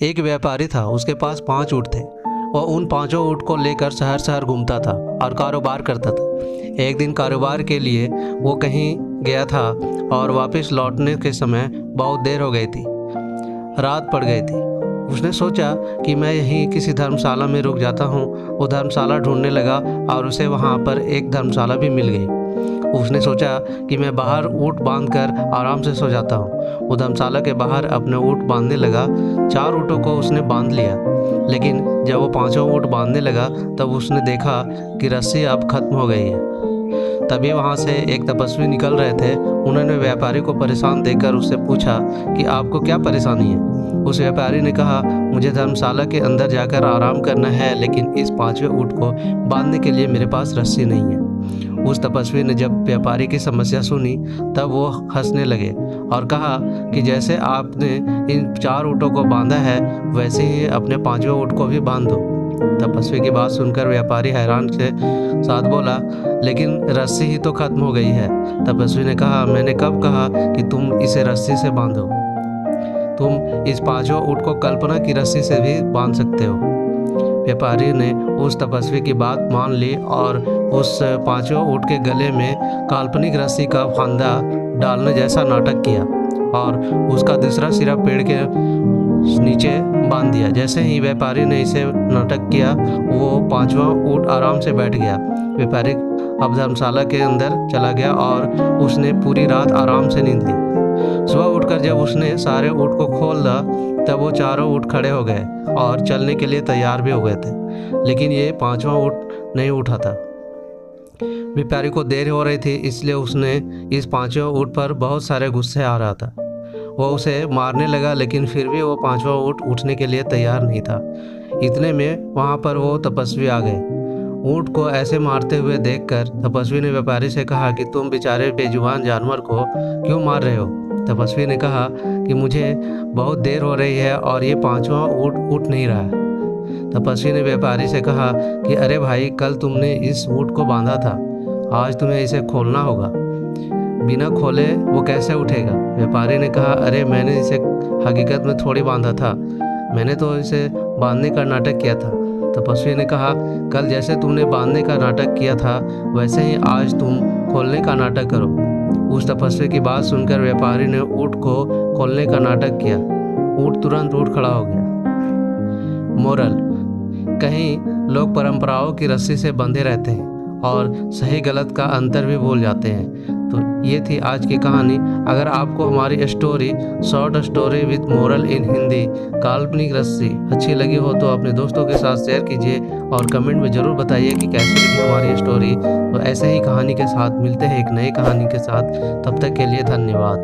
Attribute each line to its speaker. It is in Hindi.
Speaker 1: एक व्यापारी था, उसके पास 5 ऊँट थे। वह उन पाँचों ऊँट को लेकर शहर शहर घूमता था और कारोबार करता था। एक दिन कारोबार के लिए वो कहीं गया था और वापस लौटने के समय बहुत देर हो गई थी, रात पड़ गई थी। उसने सोचा कि मैं यहीं किसी धर्मशाला में रुक जाता हूँ। वो धर्मशाला ढूंढने लगा और उसे वहाँ पर एक धर्मशाला भी मिल गई। उसने सोचा कि मैं बाहर ऊँट बांधकर आराम से सो जाता हूँ। वो धर्मशाला के बाहर अपने ऊँट बांधने लगा। 4 ऊँटों को उसने बांध लिया, लेकिन जब वो 5वां ऊँट बांधने लगा तब उसने देखा कि रस्सी अब खत्म हो गई है। तभी वहाँ से एक तपस्वी निकल रहे थे। उन्होंने व्यापारी को परेशान देखकर उससे पूछा कि आपको क्या परेशानी है। उस व्यापारी ने कहा, मुझे धर्मशाला के अंदर जाकर आराम करना है, लेकिन इस 5वें ऊँट को बांधने के लिए मेरे पास रस्सी नहीं है। उस तपस्वी ने जब व्यापारी की समस्या सुनी तब वो हंसने लगे और कहा कि जैसे आपने इन 4 ऊँटों को बांधा है वैसे ही अपने 5वें ऊँट को भी बांध दो। तपस्वी की बात सुनकर व्यापारी हैरान के साथ बोला, लेकिन रस्सी ही तो खत्म हो गई है। तपस्वी ने कहा, मैंने कब कहा कि तुम इसे रस्सी से बांधो? तुम इस 5वें ऊँट को कल्पना की रस्सी से भी बांध सकते हो। व्यापारी ने उस तपस्वी की बात मान ली और उस 5वें ऊँट के गले में काल्पनिक रस्सी का फंदा डालने जैसा नाटक किया और उसका दूसरा सिरा पेड़ के नीचे बांध दिया। जैसे ही व्यापारी ने इसे नाटक किया, वो 5वां ऊँट आराम से बैठ गया। व्यापारी अब धर्मशाला के अंदर चला गया और उसने पूरी रात आराम से नींद ली। सुबह उठकर जब उसने सारे ऊँट को खोला तब वो 4 ऊँट खड़े हो गए और चलने के लिए तैयार भी हो गए थे, लेकिन ये 5वां ऊँट नहीं उठा था। व्यापारी को देर हो रही थी, इसलिए उसने इस 5वें ऊँट पर बहुत सारे गुस्से आ रहा था। वो उसे मारने लगा, लेकिन फिर भी वो 5वां ऊँट उठने के लिए तैयार नहीं था। इतने में वहाँ पर वो तपस्वी आ गए। ऊँट को ऐसे मारते हुए देखकर तपस्वी ने व्यापारी से कहा कि तुम बेचारे बेजुबान जानवर को क्यों मार रहे हो? तपस्वी ने कहा कि मुझे बहुत देर हो रही है और ये 5वां ऊँट उठ नहीं रहा है। तपस्वी ने व्यापारी से कहा कि अरे भाई, कल तुमने इस ऊँट को बांधा था, आज तुम्हें इसे खोलना होगा। बिना खोले वो कैसे उठेगा? व्यापारी ने कहा, अरे मैंने इसे हकीकत में थोड़ी बांधा था, मैंने तो इसे बांधने का नाटक किया था। तपस्वी ने कहा, कल जैसे तुमने बांधने का नाटक किया था वैसे ही आज तुम खोलने का नाटक करो। उस तपस्वी की बात सुनकर व्यापारी ने ऊँट को खोलने का नाटक किया। ऊँट तुरंत उठ खड़ा हो गया। मोरल: कहीं लोग परंपराओं की रस्सी से बंधे रहते हैं और सही गलत का अंतर भी भूल जाते हैं। तो ये थी आज की कहानी। अगर आपको हमारी story short story with moral इन हिंदी काल्पनिक रस्सी अच्छी लगी हो तो अपने दोस्तों के साथ शेयर कीजिए और कमेंट में ज़रूर बताइए कि कैसी लगी हमारी स्टोरी। तो ऐसे ही कहानी के साथ मिलते हैं एक नई कहानी के साथ। तब तक के लिए धन्यवाद।